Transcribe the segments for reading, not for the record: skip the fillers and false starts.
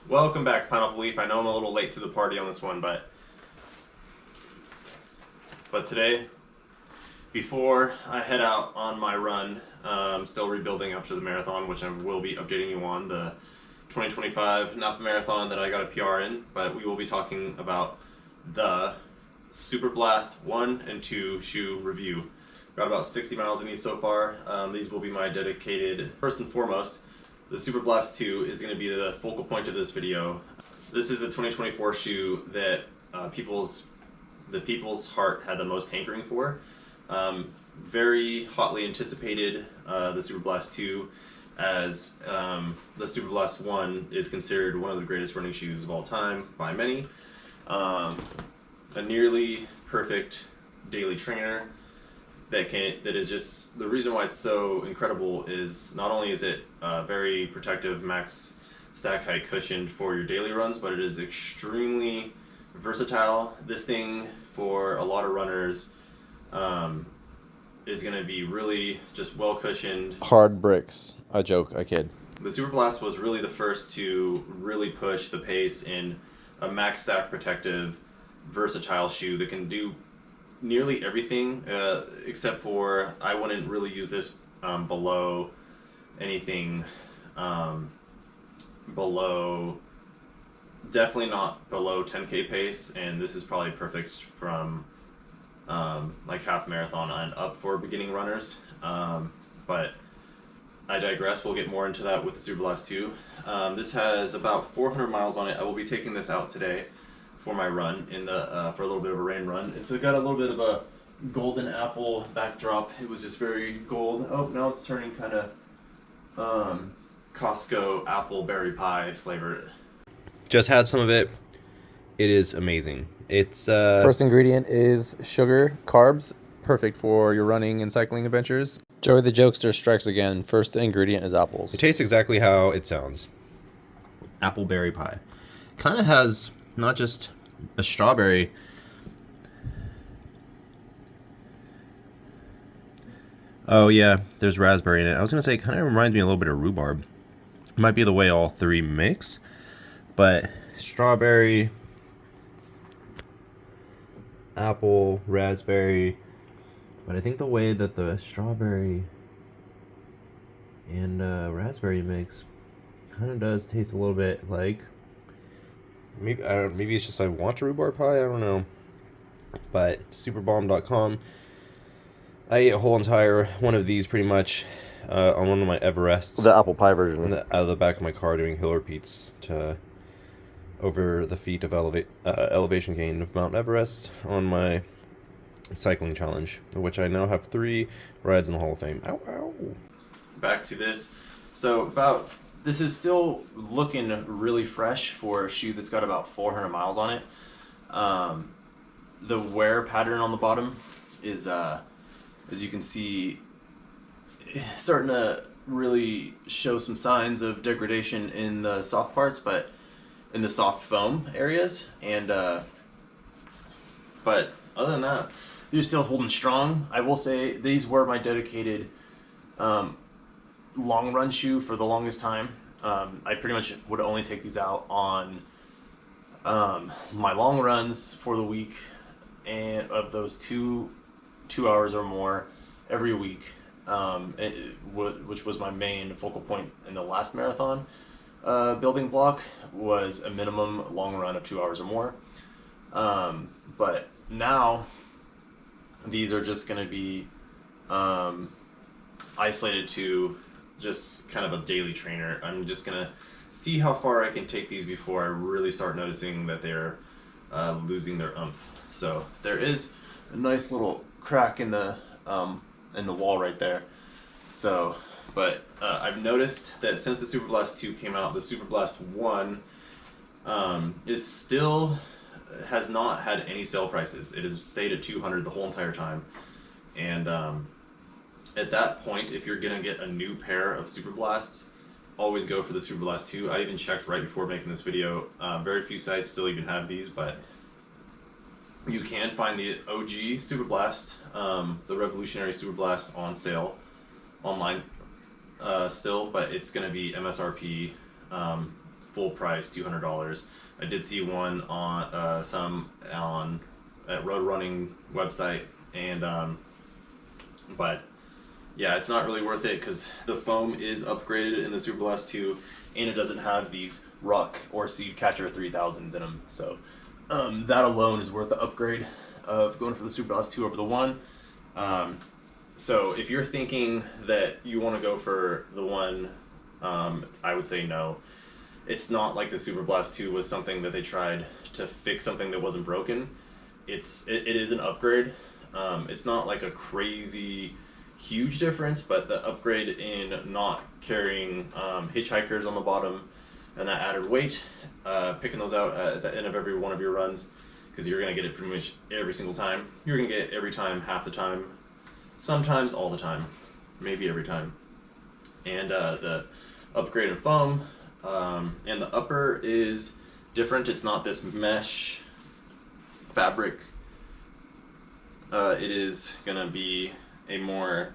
Welcome back, Pineapple Leaf. I know I'm a little late to the party on this one, but today, before I head out on my run, I'm still rebuilding up to the marathon, which I will be updating you on, the 2025 Napa Marathon that I got a PR in, but we will be talking about the Superblast 1 and 2 shoe review. Got about 60 miles in these so far. These will be my dedicated, first and foremost, the Superblast 2 is going to be the focal point of this video. This is the 2024 shoe that the people's heart had the most hankering for. Very hotly anticipated, the Superblast 2, as the Superblast 1 is considered one of the greatest running shoes of all time by many. A nearly perfect daily trainer that is just, the reason why it's so incredible is not only is it very protective, max stack height cushioned for your daily runs, but it is extremely versatile. This thing for a lot of runners is going to be really just well cushioned. Hard bricks. I joke, I kid. The Superblast was really the first to really push the pace in a max stack protective, versatile shoe that can do nearly everything, except for I wouldn't really use this below anything, definitely not below 10K pace, and this is probably perfect from like half marathon and up for beginning runners. But I digress. We'll get more into that with the Superblast 2. This has about 400 miles on it. I will be taking this out today for my run in the for a little bit of a rain run. It's got a little bit of a golden apple backdrop. It was just very gold. Oh, now it's turning kind of Costco apple berry pie flavored. Just had some of it. It is amazing. It's First ingredient is sugar, carbs, perfect for your running and cycling adventures. Joey the Jokester strikes again. First ingredient is apples. It tastes exactly how it sounds. Apple berry pie. Kind of has not just a strawberry. Oh yeah, there's raspberry in it. I was gonna say it kind of reminds me a little bit of rhubarb. Might be the way all three mix, but strawberry, apple, raspberry. But I think the way that the strawberry and raspberry mix kind of does taste a little bit like, maybe it's just I want a rhubarb pie, I don't know. But superbomb.com, I ate a whole entire one of these pretty much on one of my Everests. The apple pie version. Out of the back of my car doing hill repeats to over the feet of elevation gain of Mount Everest on my cycling challenge, which I now have 3 rides in the Hall of Fame. Ow, ow. Back to this. So this is still looking really fresh for a shoe that's got about 400 miles on it. The wear pattern on the bottom is, as you can see, starting to really show some signs of degradation in the soft parts, but in the soft foam areas. And but other than that, you're still holding strong. I will say these were my dedicated long run shoe for the longest time. I pretty much would only take these out on my long runs for the week, and of those 2 hours or more every week, which was my main focal point in the last marathon. Building block was a minimum long run of 2 hours or more. But now these are just going to be isolated to just kind of a daily trainer. I'm just going to see how far I can take these before I really start noticing that they're losing their oomph. So there is a nice little crack in the wall right there. So, but I've noticed that since the Superblast 2 came out, the Superblast 1 has not had any sale prices. It has stayed at $200 the whole entire time. And at that point, if you're gonna get a new pair of Superblasts, always go for the Superblast 2. I even checked right before making this video. Very few sites still even have these, but you can find the OG Superblast, the revolutionary Superblast, on sale online still, but it's going to be MSRP full price, $200. I did see one on some on at Road Running website, and but yeah, it's not really worth it because the foam is upgraded in the Superblast 2, and it doesn't have these Rock or Seed Catcher 3000s in them. So that alone is worth the upgrade of going for the Superblast 2 over the 1. So if you're thinking that you want to go for the 1, I would say no. It's not like the Superblast 2 was something that they tried to fix something that wasn't broken. It is an upgrade. It's not like a crazy huge difference, but the upgrade in not carrying hitchhikers on the bottom and that added weight, picking those out at the end of every one of your runs, because you're going to get it pretty much every single time. You're going to get it every time, half the time, sometimes all the time, maybe every time. And the upgrade in foam, and the upper is different. It's not this mesh fabric. It is going to be a more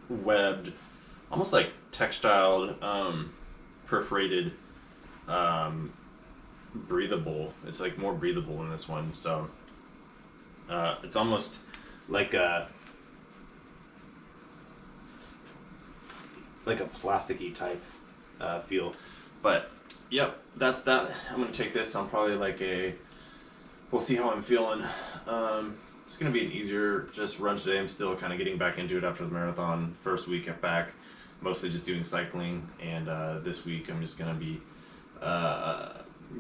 webbed, almost like textiled, perforated, breathable. It's like more breathable in this one. So it's almost like a plasticky type feel. But yep, that's that. I'm gonna take this on probably like we'll see how I'm feeling. It's going to be an easier just run today. I'm still kind of getting back into it after the marathon. First week back, mostly just doing cycling. And this week I'm just going to be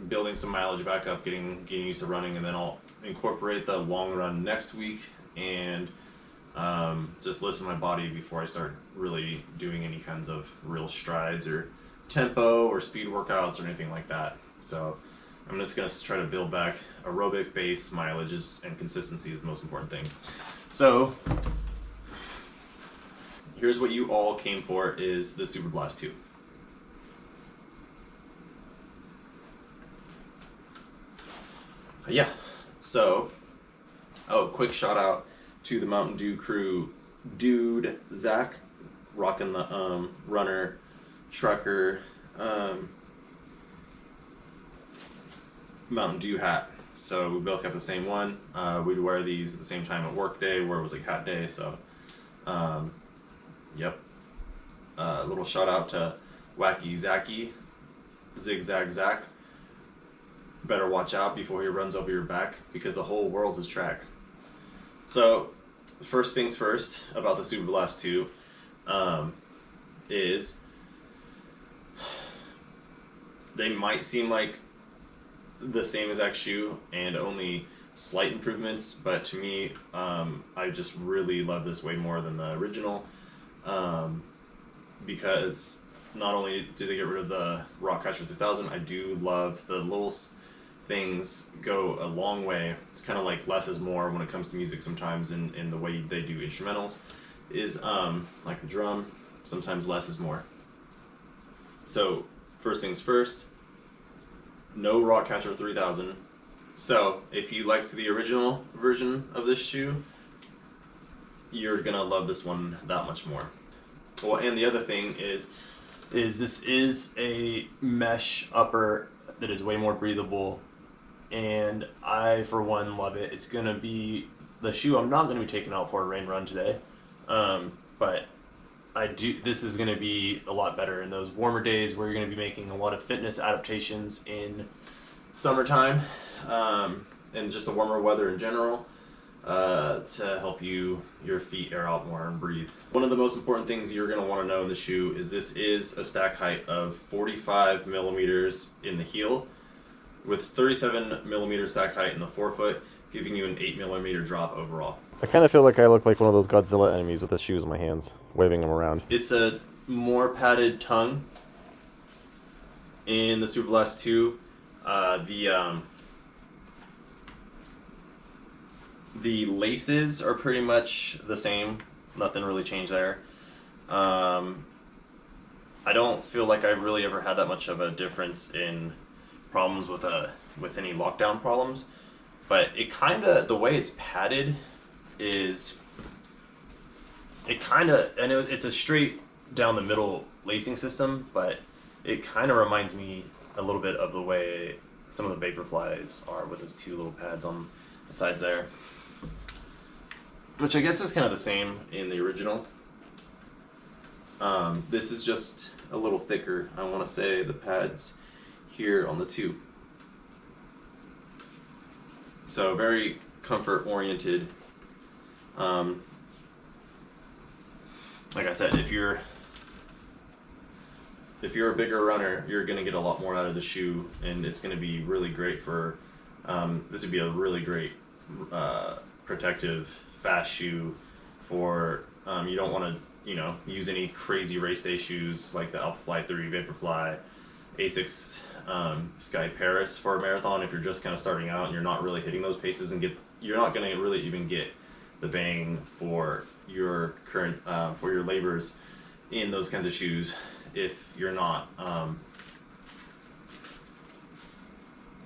building some mileage back up, getting used to running. And then I'll incorporate the long run next week and just listen to my body before I start really doing any kinds of real strides or tempo or speed workouts or anything like that. So I'm just going to try to build back aerobic base mileages, and consistency is the most important thing. So here's what you all came for, is the Superblast 2. Yeah, so, quick shout out to the Mountain Dew crew. Dude, Zach, rocking the runner, trucker, Mountain Dew hat. So we both got the same one. We'd wear these at the same time at work day, where it was like hat day. So, yep. A little shout out to Wacky Zacky, Zigzag Zach. Better watch out before he runs over your back, because the whole world's his track. So, first things first about the Superblast 2 is they might seem like the same exact shoe and only slight improvements, but to me, I just really love this way more than the original, because not only did they get rid of the Rock Catcher 3000, I do love the little things go a long way. It's kind of like less is more when it comes to music sometimes, in the way they do instrumentals, is like the drum, sometimes less is more. So first things first, no Rock Catcher 3000. So if you liked the original version of this shoe, you're gonna love this one that much more. Well, and the other thing is this is a mesh upper that is way more breathable, and I, for one, love it. It's gonna be the shoe I'm not gonna be taking out for a rain run today, but this is going to be a lot better in those warmer days where you're going to be making a lot of fitness adaptations in summertime, and just the warmer weather in general, to help your feet air out more and breathe. One of the most important things you're going to want to know in the shoe is this is a stack height of 45 millimeters in the heel, with 37 millimeter stack height in the forefoot, giving you an 8 millimeter drop overall. I kind of feel like I look like one of those Godzilla enemies with the shoes in my hands, waving them around. It's a more padded tongue in the Superblast 2. The laces are pretty much the same. Nothing really changed there. I don't feel like I've really ever had that much of a difference in problems with any lockdown problems. But it kind of, the way it's padded is, it kind of, I know it's a straight down the middle lacing system, but it kind of reminds me a little bit of the way some of the Vaporflies are with those two little pads on the sides there. Which I guess is kind of the same in the original. This is just a little thicker. I want to say the pads here on the tube. So very comfort oriented. Like I said, if you're a bigger runner, you're going to get a lot more out of the shoe, and it's going to be really great for, this would be a really great protective, fast shoe for, you don't want to, use any crazy race day shoes like the Alpha Fly 3, Vaporfly, Asics, Sky Paris for a marathon if you're just kind of starting out and you're not really hitting those paces, and you're not going to really even get the bang for your current, for your labors in those kinds of shoes if you're not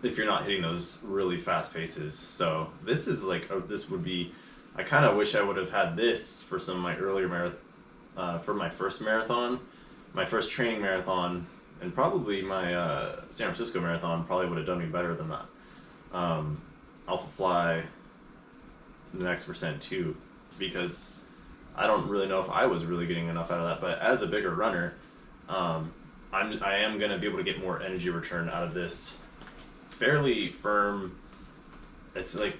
hitting those really fast paces. So this is like this would be, I kind of wish I would have had this for some of my earlier for my first marathon, my first training marathon, and probably my San Francisco marathon probably would have done me better than that. Alpha Fly the next percent too, because I don't really know if I was really getting enough out of that, but as a bigger runner, I am going to be able to get more energy return out of this fairly firm. It's like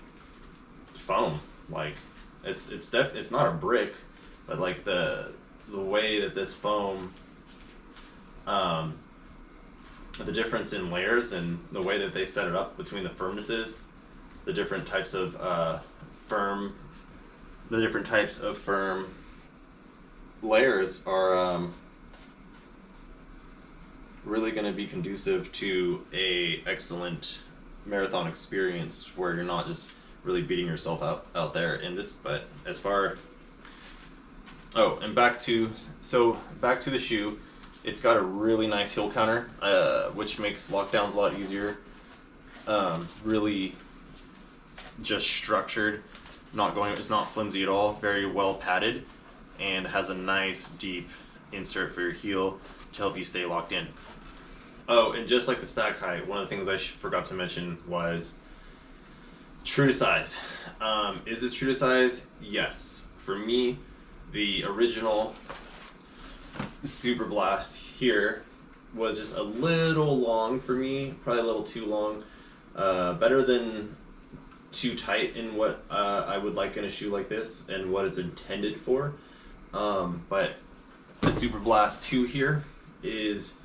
foam, like it's not a brick, but like the way that this foam, the difference in layers and the way that they set it up between the firmnesses, the different types of firm layers are really going to be conducive to a excellent marathon experience where you're not just really beating yourself out there in this. But as far, and back to the shoe, it's got a really nice heel counter, which makes lockdowns a lot easier. Really just structured, it's not flimsy at all, very well padded, and has a nice deep insert for your heel to help you stay locked in. Oh, and just like the stack height, one of the things I forgot to mention was true to size. Is this true to size? Yes. For me, the original Superblast here was just a little long for me, probably a little too long. Better than too tight in what I would like in a shoe like this and what it's intended for. But the Superblast 2 here is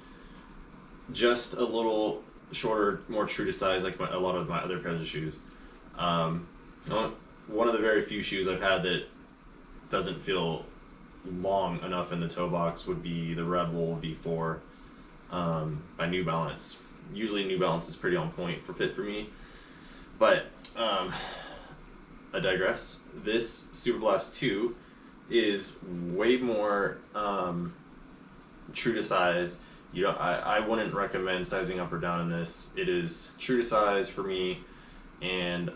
just a little shorter, more true to size, like a lot of my other pairs of shoes. One of the very few shoes I've had that doesn't feel long enough in the toe box would be the Red Bull V4 by New Balance. Usually New Balance is pretty on point for fit for me, but I digress. This Superblast 2 is way more true to size. I wouldn't recommend sizing up or down in this. It is true to size for me, and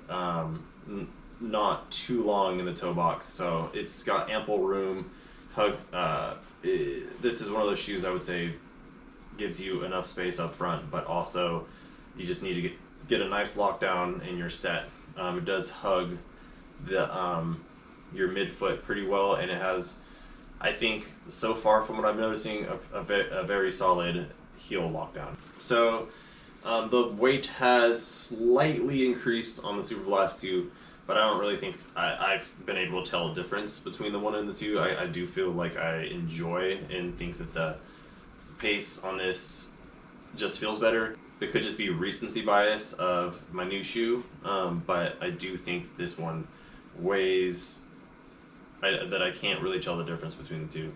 not too long in the toe box, so it's got ample room. This is one of those shoes I would say gives you enough space up front, but also you just need to get a nice lockdown in your set. It does hug your midfoot pretty well, and it has, I think, so far from what I'm noticing, a very solid heel lockdown. So the weight has slightly increased on the Superblast 2, but I don't really think I've been able to tell a difference between the one and the two. I do feel like I enjoy and think that the pace on this just feels better. It could just be recency bias of my new shoe, but I do think this one weighs that I can't really tell the difference between the two.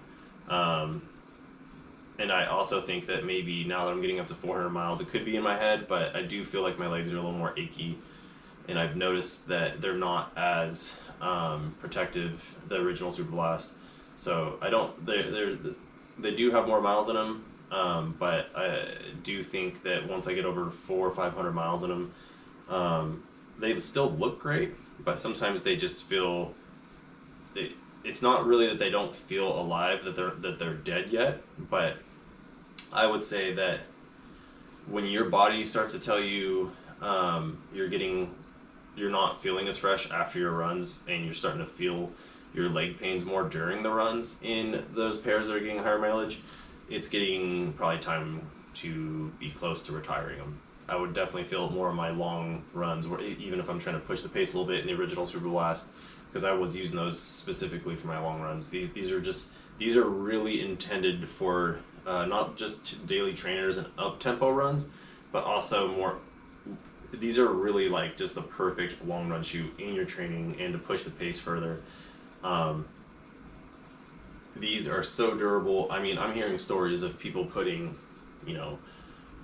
And I also think that maybe now that I'm getting up to 400 miles, it could be in my head, but I do feel like my legs are a little more achy, and I've noticed that they're not as protective, the original Superblast. So they do have more miles in them, but I do think that once I get over 400 or 500 miles in them, they still look great, but sometimes they just feel, it's not really that they don't feel alive, that they're dead yet, but I would say that when your body starts to tell you you're not feeling as fresh after your runs, and you're starting to feel your leg pains more during the runs in those pairs that are getting higher mileage, it's getting probably time to be close to retiring them. I would definitely feel it more on my long runs, where even if I'm trying to push the pace a little bit in the original Superblast, because I was using those specifically for my long runs. These are really intended for not just daily trainers and up tempo runs, but also more. These are really like just the perfect long run shoe in your training and to push the pace further. These are so durable. I mean, I'm hearing stories of people putting,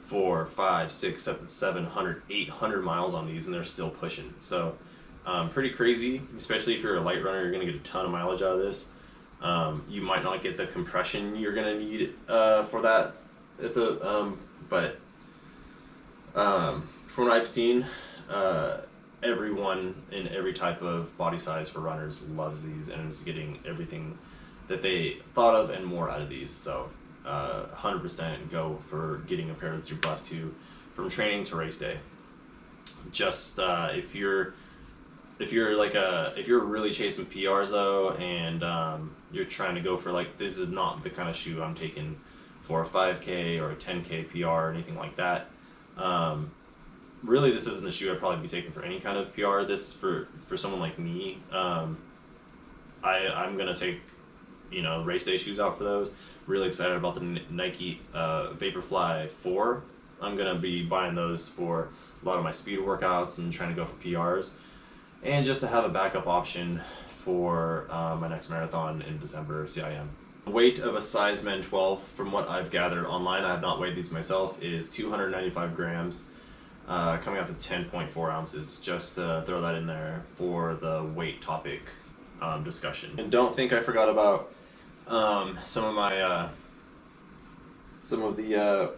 4, 5, 6, 700, 800 miles on these, and they're still pushing. So, pretty crazy. Especially if you're a light runner, you're gonna get a ton of mileage out of this. You might not get the compression you're gonna need for that at the but from what I've seen, everyone in every type of body size for runners loves these and is getting everything that they thought of and more out of these. So 100% go for getting a pair of the Superblast 2 from training to race day. Just if you're really chasing PRs though, and you're trying to go for this is not the kind of shoe I'm taking for a 5K or a 10K PR or anything like that. Really, this isn't the shoe I'd probably be taking for any kind of PR. This for someone like me. I'm gonna take race day shoes out for those. Really excited about the Nike Vaporfly 4. I'm gonna be buying those for a lot of my speed workouts and trying to go for PRs, and just to have a backup option for my next marathon in December, CIM. The weight of a size men 12, from what I've gathered online, I have not weighed these myself, is 295 grams, coming out to 10.4 ounces. Just to throw that in there for the weight topic discussion. And don't think I forgot about some of the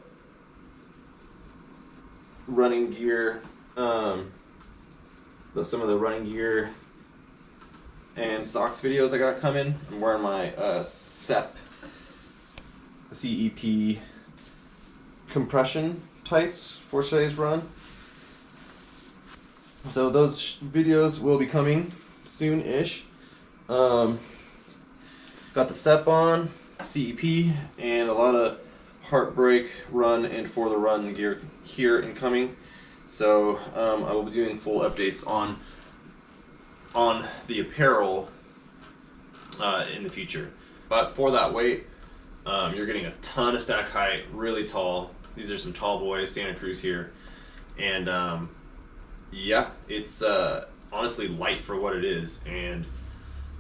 running gear, some of the running gear and socks videos I got coming. I'm wearing my CEP compression tights for today's run. So those videos will be coming soon-ish. Got the CEP on, CEP, and a lot of Heartbreak Run and For the Run gear here and coming. So I will be doing full updates on the apparel in the future. But for that weight, you're getting a ton of stack height, really tall. These are some tall boys, Santa Cruz here. And yeah, it's honestly light for what it is, and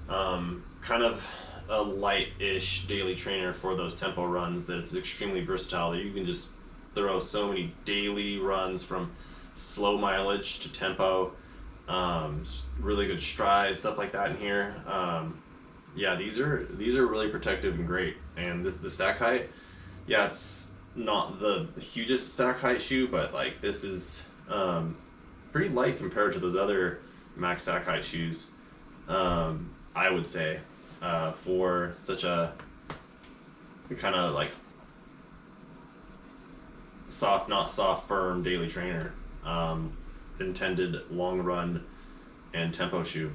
kind of a light-ish daily trainer for those tempo runs. That it's extremely versatile. That you can just throw so many daily runs from slow mileage to tempo, really good stride, stuff like that in here. Yeah, these are really protective and great. And the stack height, yeah, it's not the hugest stack height shoe, but this is pretty light compared to those other max stack height shoes. I would say for such a kind of soft, not soft, firm daily trainer, intended long run and tempo shoe.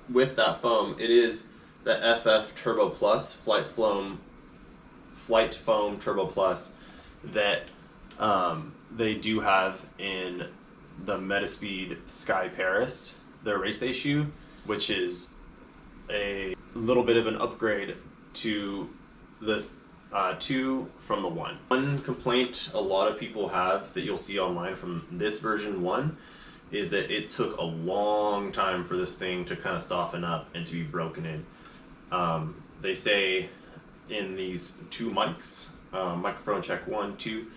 With that foam, it is the FF Turbo Plus Flight Foam Turbo Plus that they do have in the Metaspeed Sky Paris, their race day shoe, which is a little bit of an upgrade to this 2 from the 1. One complaint a lot of people have that you'll see online from this version 1 is that it took a long time for this thing to kind of soften up and to be broken in. They say in these 2 mics, microphone check 1, 2,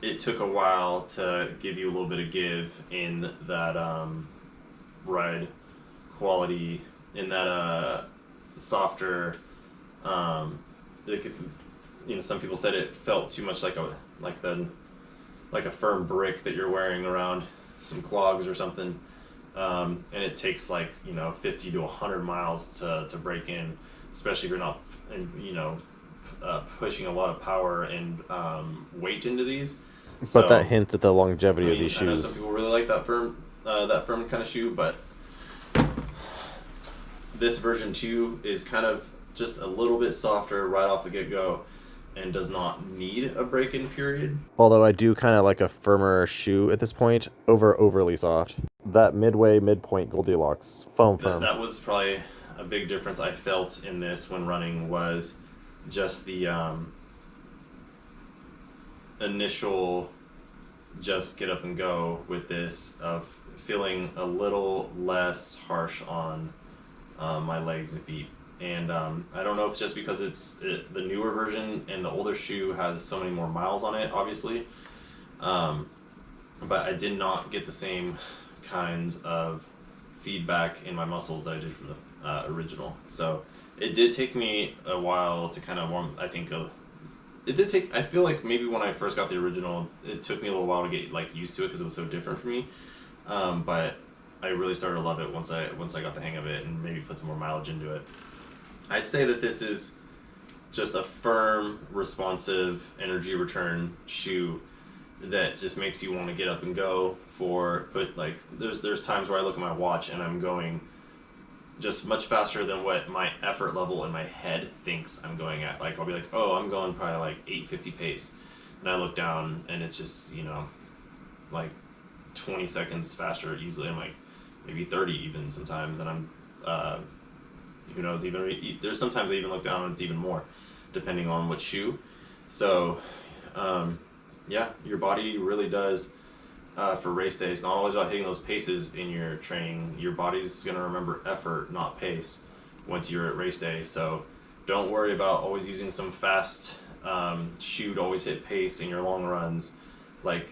it took a while to give you a little bit of give in that ride quality, in that softer. Some people said it felt too much like a firm brick that you're wearing around some clogs or something, and it takes 50 to 100 miles to break in, especially if you're not pushing a lot of power and weight into these. But that hints at the longevity of these I know shoes. some people really like that firm kind of shoe, but this version 2 is kind of just a little bit softer right off the get-go and does not need a break-in period. Although I do kind of like a firmer shoe at this point over overly soft. That midpoint Goldilocks foam firm. That was probably a big difference I felt in this when running, was just the initial just get up and go with this, of feeling a little less harsh on my legs and feet. And I don't know if it's just because the newer version and the older shoe has so many more miles on it, obviously. But I did not get the same kinds of feedback in my muscles that I did from the original. So it did take me a while to kind of warm. I feel like maybe when I first got the original, it took me a little while to get like used to it because it was so different for me. But I really started to love it once I got the hang of it and maybe put some more mileage into it. I'd say that this is just a firm, responsive energy return shoe that just makes you want to get up and go. There's times where I look at my watch and I'm going just much faster than what my effort level in my head thinks I'm going at. Like I'll be like, oh, I'm going probably like 850 pace, and I look down and it's just like 20 seconds faster easily. I'm like maybe 30 even sometimes, and I'm who knows, even there's sometimes I even look down and it's even more depending on what shoe. So yeah, your body really does, for race day, it's not always about hitting those paces in your training. Your body's going to remember effort, not pace, once you're at race day. So don't worry about always using some fast shoe to always hit pace in your long runs. Like,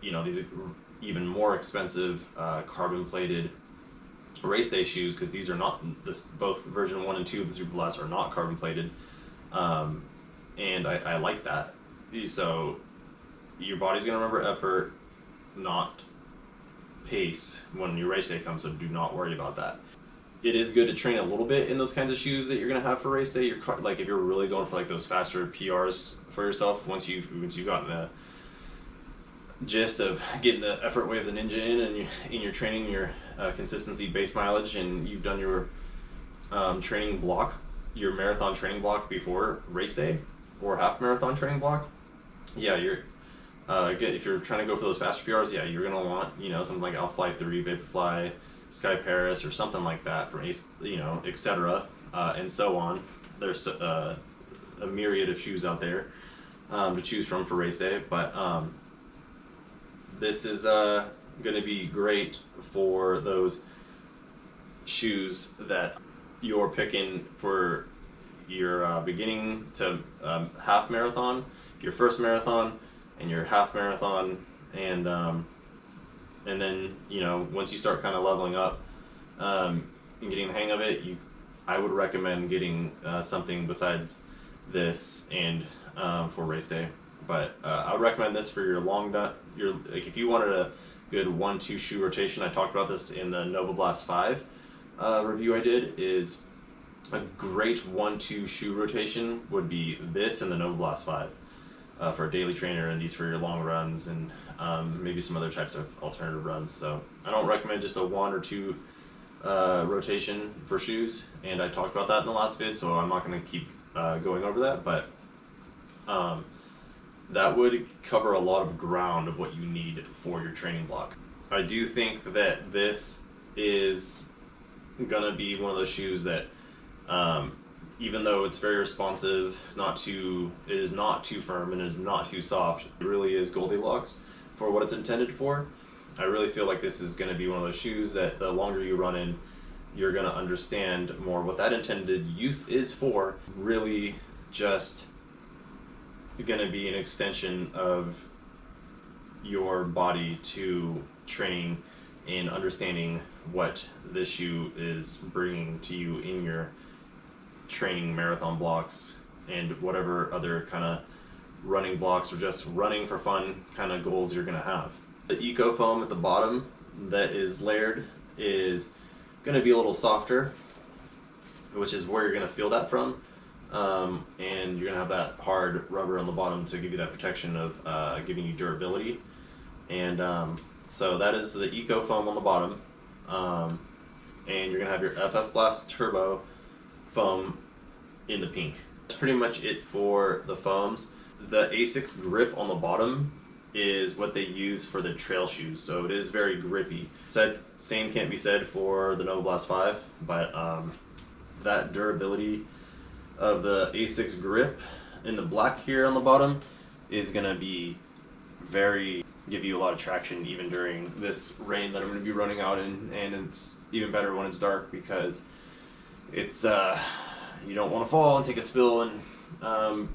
these even more expensive carbon plated race day shoes, because these are not, both version 1 and 2 of the Superblast are not carbon plated, and I like that. So your body's going to remember effort, not pace, when your race day comes, so do not worry about that. It is good to train a little bit in those kinds of shoes that you're going to have for race day. Like if you're really going for like those faster PRs for yourself, once you've gotten the gist of getting the effort wave of the Ninja in your training, your consistency base mileage, and you've done your training block, your marathon training block before race day, or half marathon training block, yeah, you're if you're trying to go for those faster PRs, yeah, you're gonna want something like Alpha Fly 3, Vaporfly, Sky Paris, or something like that from Ace, etc. And so on. There's a myriad of shoes out there to choose from for race day, but this is going to be great for those shoes that you're picking for your beginning to half marathon, your first marathon, and your half marathon, and then once you start kind of leveling up and getting the hang of it, I would recommend getting something besides this and for race day. But I would recommend this for your like if you wanted a good 1-2 shoe rotation. I talked about this in the Nova Blast 5 review I did. Is a great 1-2 shoe rotation would be this and the Nova Blast 5 for a daily trainer, and these for your long runs and maybe some other types of alternative runs. So I don't recommend just a 1 or 2 rotation for shoes, and I talked about that in the last vid, so I'm not going to keep going over that, but that would cover a lot of ground of what you need for your training block. I do think that this is gonna be one of those shoes that, even though it's very responsive, it is not too firm and it is not too soft. It really is Goldilocks for what it's intended for. I really feel like this is gonna be one of those shoes that the longer you run in, you're gonna understand more what that intended use is for. Really just going to be an extension of your body to training and understanding what this shoe is bringing to you in your training marathon blocks and whatever other kind of running blocks or just running for fun kind of goals you're going to have. The Eco Foam at the bottom that is layered is going to be a little softer, which is where you're going to feel that from. and you're gonna have that hard rubber on the bottom to give you that protection of giving you durability. And so that is the Eco Foam on the bottom, and you're gonna have your FF Blast Turbo foam in the pink. That's pretty much it for the foams. The Asics grip on the bottom is what they use for the trail shoes, so it is very grippy. Same can't be said for the Nova Blast 5, but that durability of the Asics grip in the black here on the bottom is gonna be give you a lot of traction even during this rain that I'm gonna be running out in, and it's even better when it's dark because it's you don't want to fall and take a spill and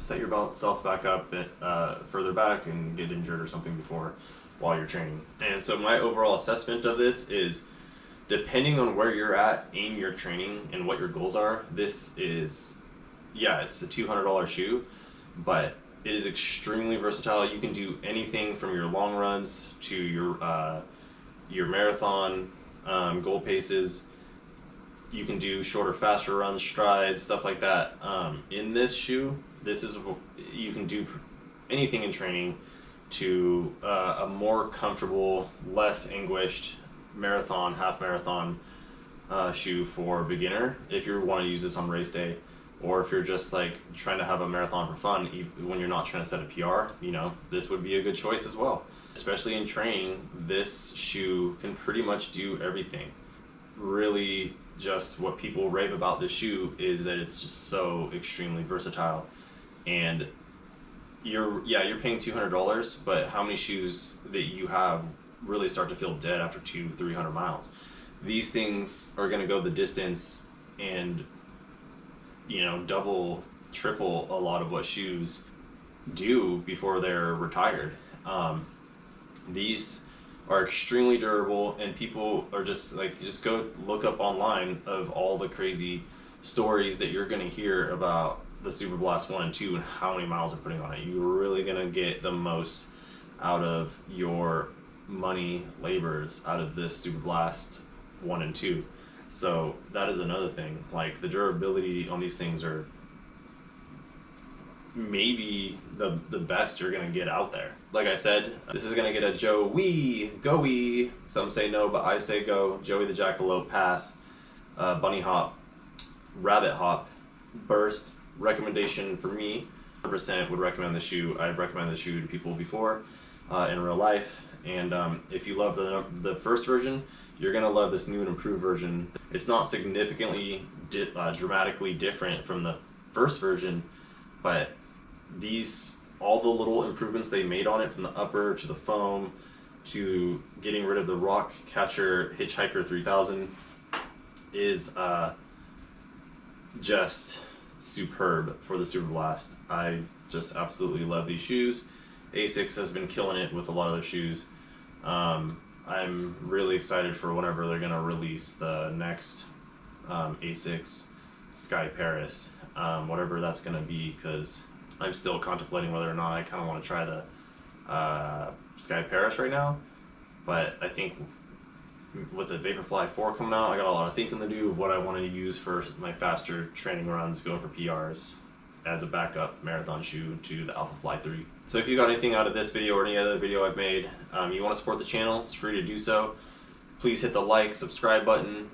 set yourself back up further back and get injured or something while you're training. And so my overall assessment of this is, depending on where you're at in your training and what your goals are, this is, yeah, it's a $200 shoe, but it is extremely versatile. You can do anything from your long runs to your marathon goal paces. You can do shorter, faster runs, strides, stuff like that. In this shoe, you can do anything in training to a more comfortable, less anguished marathon, half marathon shoe for beginner. If you want to use this on race day, or if you're just like trying to have a marathon for fun, when you're not trying to set a PR, this would be a good choice as well. Especially in training, this shoe can pretty much do everything. Really, just what people rave about this shoe is that it's just so extremely versatile. And you're paying $200, but how many shoes that you have really start to feel dead after 200-300 miles? These things are going to go the distance and double, triple a lot of what shoes do before they're retired. These are extremely durable, and people are just go look up online of all the crazy stories that you're going to hear about the Superblast 1 and 2 and how many miles they're putting on it. You're really going to get the most out of your money labors out of this Superblast 1 and 2. So that is another thing. Like, the durability on these things are maybe the best you're gonna get out there. Like I said, this is gonna get a Go-wee. Some say no, but I say go. Joey the Jackalope pass, bunny hop, rabbit hop, burst. Recommendation for me, 100% would recommend the shoe. I've recommended the shoe to people before in real life, and if you love the first version, you're gonna love this new and improved version. It's not significantly dramatically different from the first version, but all the little improvements they made on it, from the upper to the foam to getting rid of the rock catcher Hitchhiker 3000, is just superb for the Superblast. I just absolutely love these shoes. Asics has been killing it with a lot of their shoes. I'm really excited for whenever they're gonna release the next Asics Sky Paris, whatever that's gonna be, because I'm still contemplating whether or not I kind of want to try the Sky Paris right now. But I think with the Vaporfly 4 coming out, I got a lot of thinking to do of what I want to use for my faster training runs, going for PRs as a backup marathon shoe to the Alpha Fly 3. So if you got anything out of this video or any other video I've made, you want to support the channel, it's free to do so. Please hit the like, subscribe button.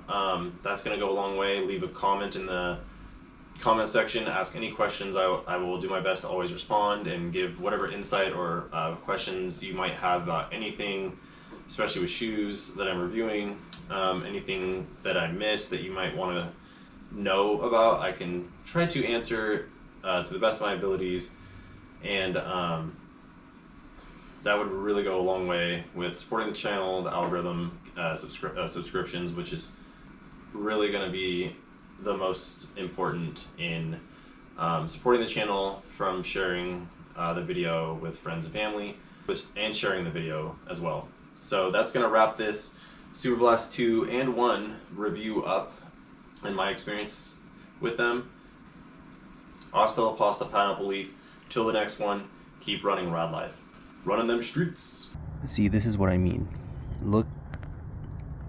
That's going to go a long way. Leave a comment in the comment section. Ask any questions. I will do my best to always respond and give whatever insight or questions you might have about anything, especially with shoes that I'm reviewing. Anything that I missed that you might want to know about, I can try to answer to the best of my abilities, and that would really go a long way with supporting the channel, the algorithm, subscriptions, which is really going to be the most important in supporting the channel, from sharing the video with friends and family, and sharing the video as well. So that's going to wrap this Superblast 2 and 1 review up and my experience with them. Hasta la pasta, pineapple leaf. Till the next one, keep running rad life. Running them streets. See, this is what I mean. Look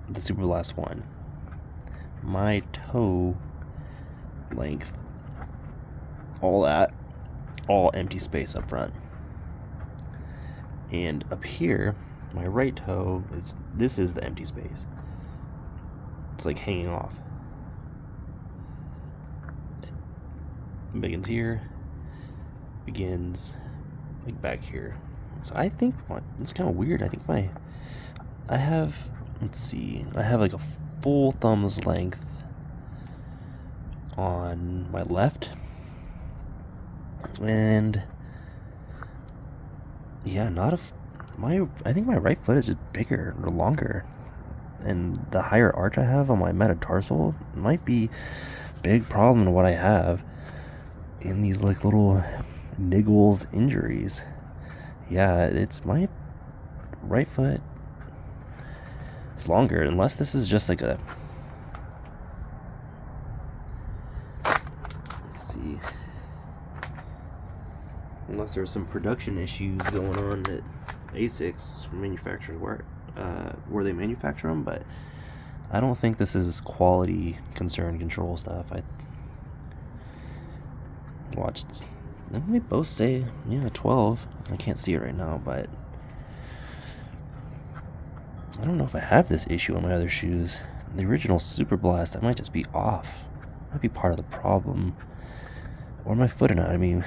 at the Superblast 1. My toe length all empty space up front. And up here, my right toe this is the empty space. It's like hanging off. It begins here, begins like back here. So I think it's kind of weird. I think I have like a full thumb's length on my left, and yeah, I think my right foot is just bigger or longer, and the higher arch I have on my metatarsal might be a big problem to what I have in these like little niggles injuries. Yeah, it's my right foot is longer, unless this is just like let's see, unless there's some production issues going on at ASICS manufacturers where they manufacture them, but I don't think this is quality concern control stuff. Watch this. They both say 12. I can't see it right now, but I don't know if I have this issue on my other shoes. The original Superblast, I might just be off. Might be part of the problem, or my foot anatomy.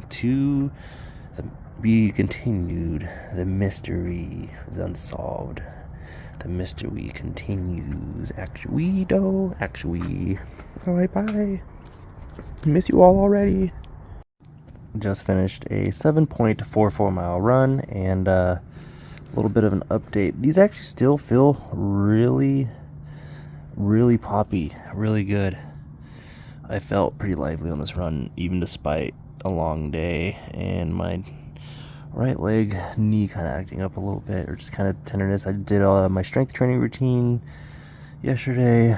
To be continued. The mystery is unsolved. The mystery continues. Actually. Alright, bye. Miss you all already. Just finished a 7.44 mile run, and a little bit of an update. These actually still feel really, really poppy, really good. I felt pretty lively on this run, even despite a long day, and my right leg knee kind of acting up a little bit, or just kind of tenderness. I did my strength training routine yesterday,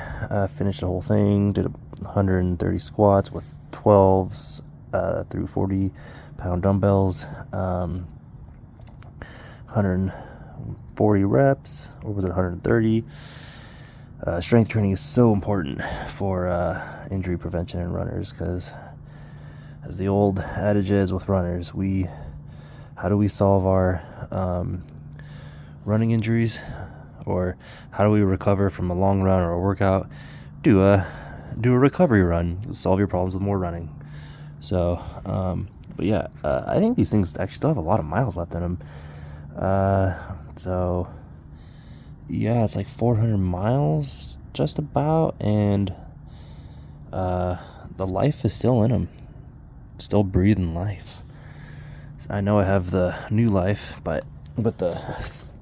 finished the whole thing, did 130 squats with 12s through 40-pound dumbbells, 140 reps, or was it 130? Strength training is so important for injury prevention in runners, because as the old adage is with runners, how do we solve our running injuries, or how do we recover from a long run or a workout? Do a recovery run. You'll solve your problems with more running. So, but yeah, I think these things actually still have a lot of miles left in them. So yeah, it's like 400 miles just about, and the life is still in them, still breathing life. I know I have the new life, but with the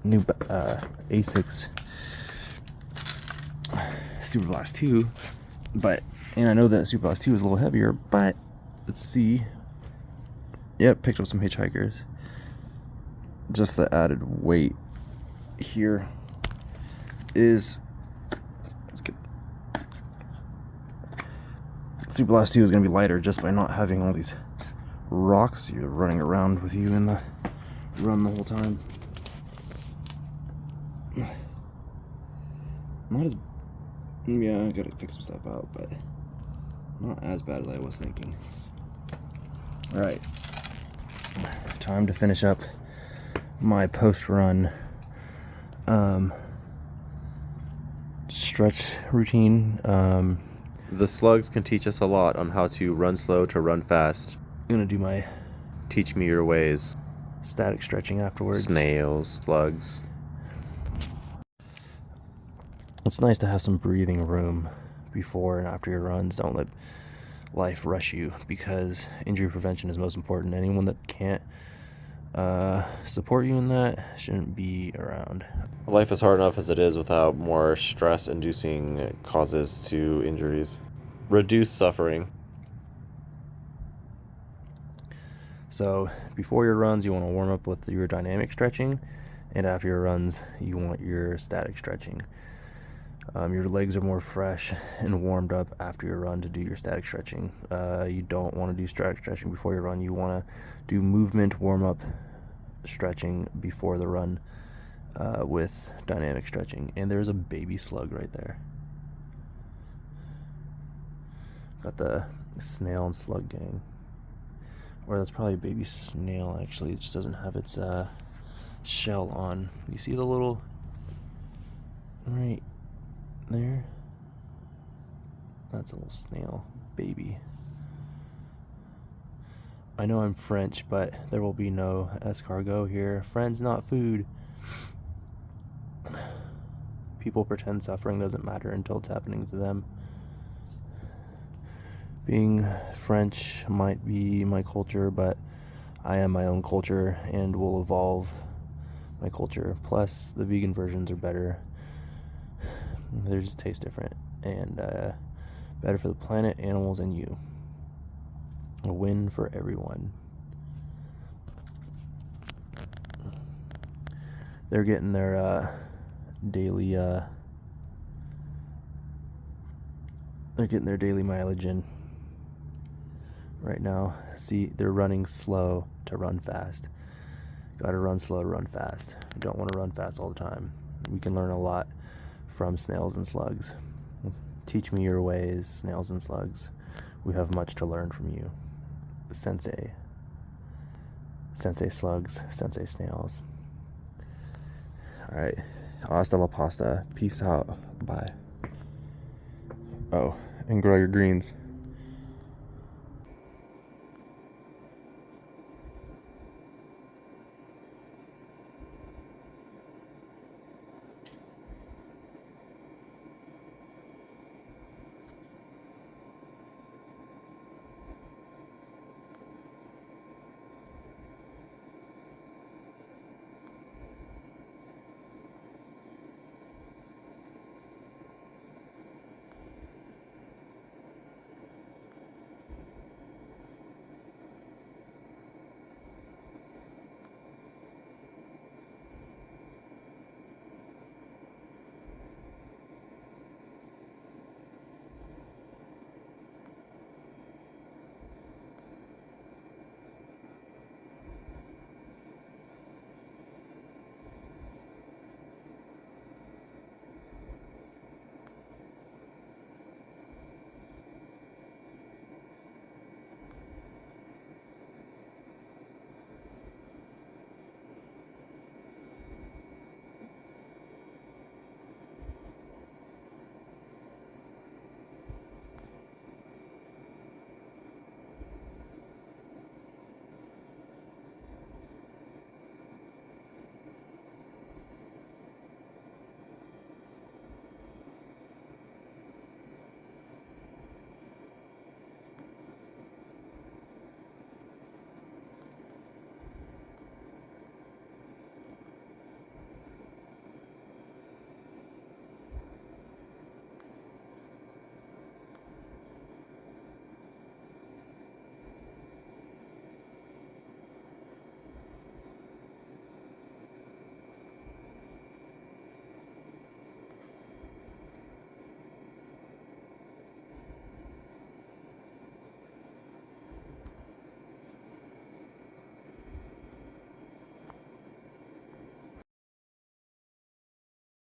new ASICS Superblast 2, and I know that Superblast 2 is a little heavier, but let's see. Yep, picked up some hitchhikers. Just the added weight here is, let's get, Superblast 2 is going to be lighter just by not having all these rocks you're running around with you in the run the whole time. Not as, I gotta pick some stuff out, but not as bad as I was thinking. Alright, time to finish up my post-run stretch routine. The slugs can teach us a lot on how to run slow to run fast. I'm gonna do my Teach me your ways. static stretching afterwards. Snails, slugs. It's nice to have some breathing room before and after your runs. Don't let life rush you, because injury prevention is most important. Anyone that can't support you in that shouldn't be around. Life is hard enough as it is without more stress-inducing causes to injuries. Reduce suffering. So before your runs, you want to warm up with your dynamic stretching, and after your runs, you want your static stretching. Your legs are more fresh and warmed up after your run to do your static stretching. You don't want to do static stretching before your run. You want to do movement warm-up stretching before the run with dynamic stretching. And there's a baby slug right there. Got the snail and slug gang. Or that's probably a baby snail, actually. It just doesn't have its shell on. You see the little... right there? That's a little snail baby. I know I'm French, but there will be no escargot here. Friends, not food. People pretend suffering doesn't matter until it's happening to them. Being French might be my culture, but I am my own culture and will evolve my culture. Plus, the vegan versions are better. They just taste different and better for the planet, animals, and you. A win for everyone. They're getting their daily mileage in right now. See, they're running slow to run fast. Gotta run slow to run fast. You don't want to run fast all the time. We can learn a lot from snails and slugs. Teach me your ways, snails and slugs. We have much to learn from you. Sensei slugs, sensei snails. Alright, hasta la pasta. Peace out. Bye. Oh, and grow your greens.